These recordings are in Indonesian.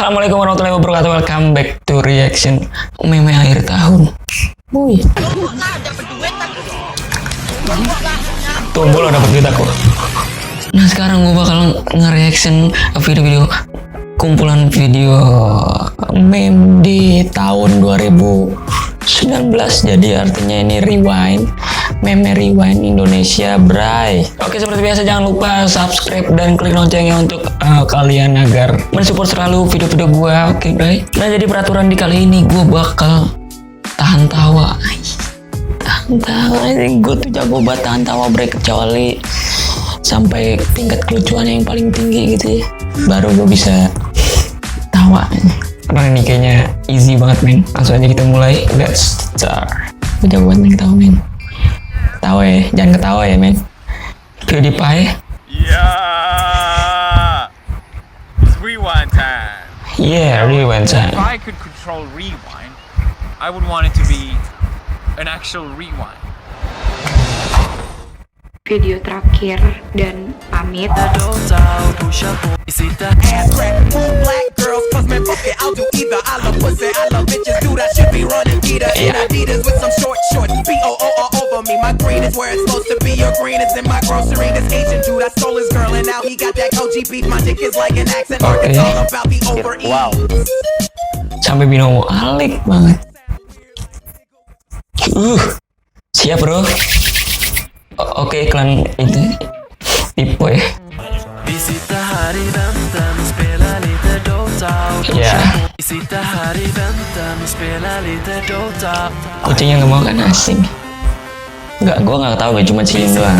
Assalamualaikum warahmatullahi wabarakatuh. Welcome back to reaction meme akhir tahun. Wih. Tombol dapat duit aku. Nah sekarang gue bakal nge-reaction video-video kumpulan video meme di tahun 2019. Jadi artinya ini rewind, meme rewind Indonesia, bray. Oke, seperti biasa jangan lupa subscribe dan klik loncengnya untuk kalian agar mensupport selalu video-video gue. Oke, bray. Nah jadi peraturan di kali ini gue bakal tahan tawa. Tahan tawa, gue tuh jago banget tahan tawa, bray, kecuali sampai tingkat kelucuan yang paling tinggi gitu ya, baru gue bisa tawa. Karena ini kayaknya easy banget, men. Langsung aja kita mulai. Let's start. Gue jago banget men ketawa, men. Tawa ya, jangan ketawa ya, men. PewDiePie. Yeah, it's rewind time. Yeah, rewind time. If I could control rewind, I would want it to be an actual rewind. Video terakhir dan pamit. Wow. Sampai binomo alik banget. Siap bro. Oke, iklan itu tipe ya. Ya. Kucingnya nggak mau kan, asing. Nggak, gue nggak tahu, gue cuma cium doang.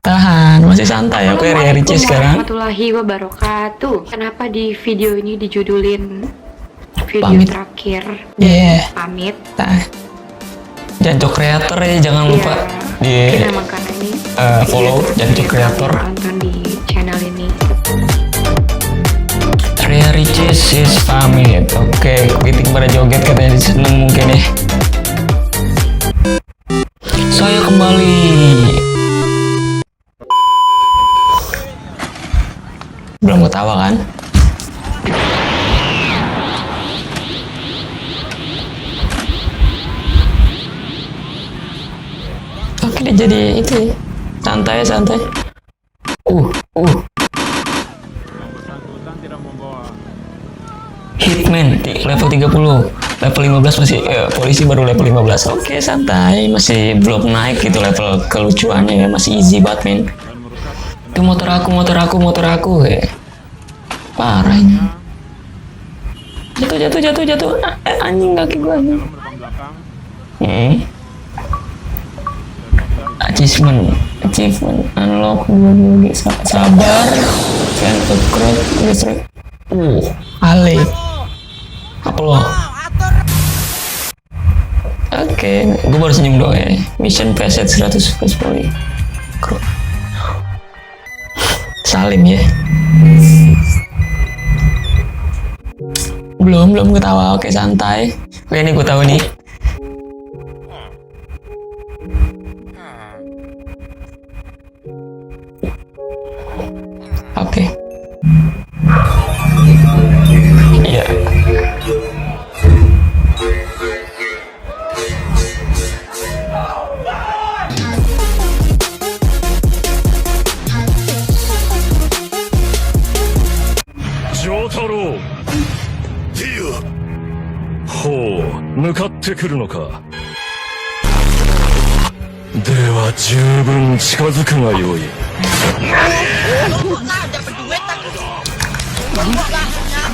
Tahan, masih santai. Oke, Rici sekarang. Warahmatullahi wabarakatuh. Kenapa di video ini dijudulin video Pamit. terakhir? Yeah. Pamit. Jancok kreator ya, jangan lupa di follow Jancok kreator. Nonton di channel ini. Ria Ricis is pamit. Oke, kepiting pada joget katanya, seneng mungkin ya. Saya kembali. Belum ketawa kan? Oke, dia jadi itu ya. Santai. Hitman di level 30, level 15 masih polisi baru level 15. Oke, santai, masih belum naik gitu level kelucuannya ya, masih easy banget, men. Itu motor aku ya. Parah ini. Jatuh. Anjing kaki gua nih. Achievement unlock 2 sabar dan upgrade listrik. Ale. Apa lo? Oke, gue baru senyum doang ya. Mission preset 100 poli. Salim ya. Belum ketawa. Oke, santai. Oke, ini gue tahu nih. Oke. Iya. Jotaro! Tiu! Ho, 向かってくるのか。では十分近づくがよい。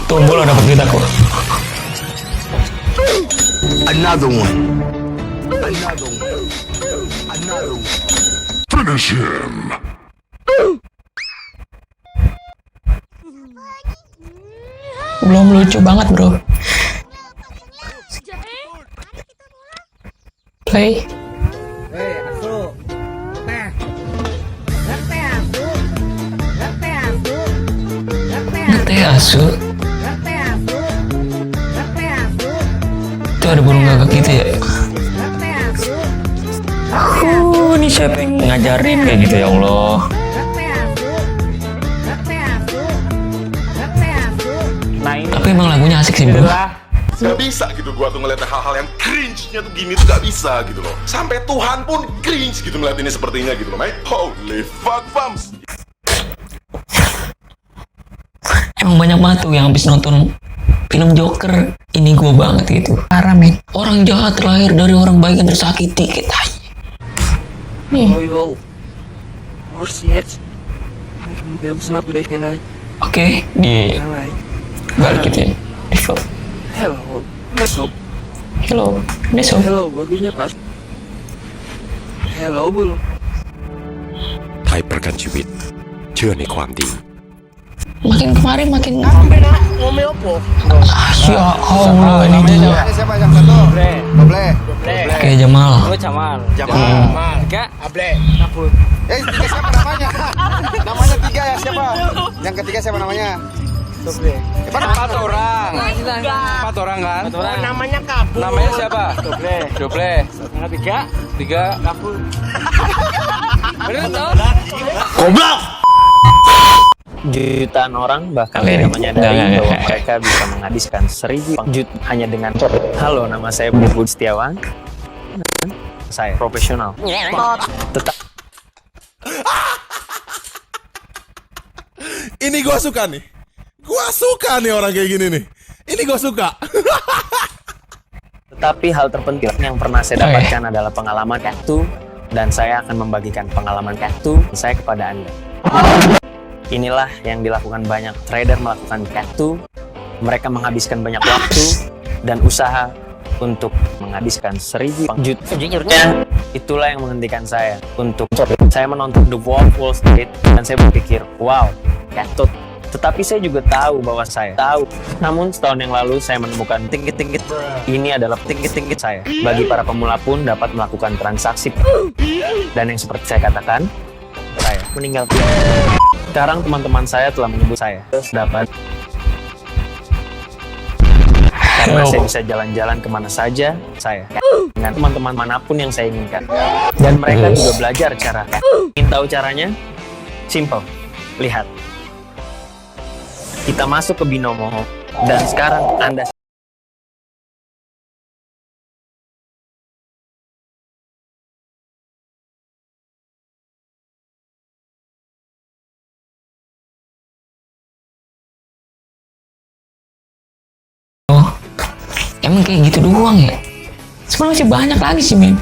Tombol dapat duit aku. Another one. Finish him! Belum lucu banget bro. Play. asu. Itu ada burung gagak gitu ya. Ini siapa yang ngajarin kayak gitu ya Allah. Nah ini Tapi emang lagunya asik sih bro. adalah Gak bisa gitu gua tuh ngeliat hal-hal yang cringe-nya tuh gini tuh gak bisa gitu loh. Sampai Tuhan pun cringe gitu ngeliat ini sepertinya gitu loh, mate. Holy fuck, fams. Emang banyak banget tuh yang habis nonton film Joker. Ini gua banget gitu. Parah men. Orang jahat terlahir dari orang baik yang tersakiti. Kita nih. Oke, di balik gitu ya. Di vlog. Hello, besok. bagunya pas. Hello บุรุษ ไทยประกันชีวิตเชื่อในความดี Makin kemarin makin. Ya Allah ini dia. siapa yang satu? Doble. Oke Jamal. Jamal. Tiga. Able. Tiga siapa namanya? Namanya tiga ya siapa? Yang ketiga siapa namanya? Doble. Empat orang. Empat orang kan? Oh, namanya kabur. Namanya siapa? Doble. Doble. Yang ketiga? Tiga. Kabur. Bener toh? Goblok! Jutaan orang bahkan Oke, tidak menyadari enggak. bahwa mereka bisa menghabiskan 1000 jut hanya dengan halo, nama saya Budi Setiawan, saya profesional, tetap Ini gua suka nih. Gua suka nih orang kayak gini nih. Ini gua suka. tetapi hal terpenting yang pernah saya dapatkan adalah pengalaman kartu, dan saya akan membagikan pengalaman kartu saya kepada Anda. Inilah yang dilakukan banyak trader melakukan kartu. Mereka menghabiskan banyak waktu dan usaha untuk menghabiskan 1000 jut. Jujurnya, itulah yang menghentikan saya untuk saya menonton The Wolf of Wall Street dan saya berpikir, wow, kartu. Tetapi saya juga tahu bahwa saya tahu. Namun setahun yang lalu saya menemukan tingkit-tingkit. Ini adalah tingkit-tingkit saya. Bagi para pemula pun dapat melakukan transaksi. Dan yang seperti saya katakan, saya meninggal. Sekarang teman-teman saya telah menyebut saya dapat karena saya bisa jalan-jalan kemana saja saya dengan teman-teman manapun yang saya inginkan, dan mereka juga belajar cara. Ingin tahu caranya? Simple, lihat, kita masuk ke Binomo dan sekarang Anda Emang kayak gitu doang ya? Sebenarnya masih banyak lagi sih men.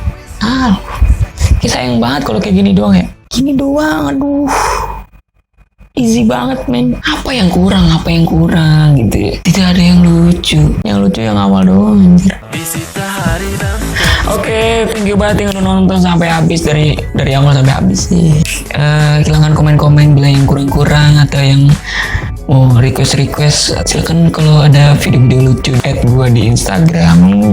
Kita sayang banget kalau kayak gini doang ya. Gini doang, aduh. Easy banget men. Apa yang kurang gitu ya. Tidak ada yang lucu. Yang lucu yang awal doang anjir. Oke, thank you banget yang udah nonton sampai habis dari awal sampai habis sih. Silahkan komen-komen bila yang kurang-kurang atau yang mau request silakan. Kalau ada video-video lucu add gua di Instagram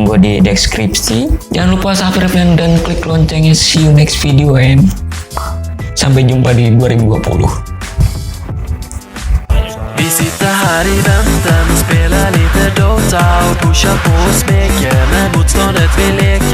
gua di deskripsi. Jangan lupa subscribe dan klik loncengnya. See you next video and sampai jumpa di 2020. Vi sitter här i väntan och spelar lite Dota och pushar på och smeker när motståndet vill leka.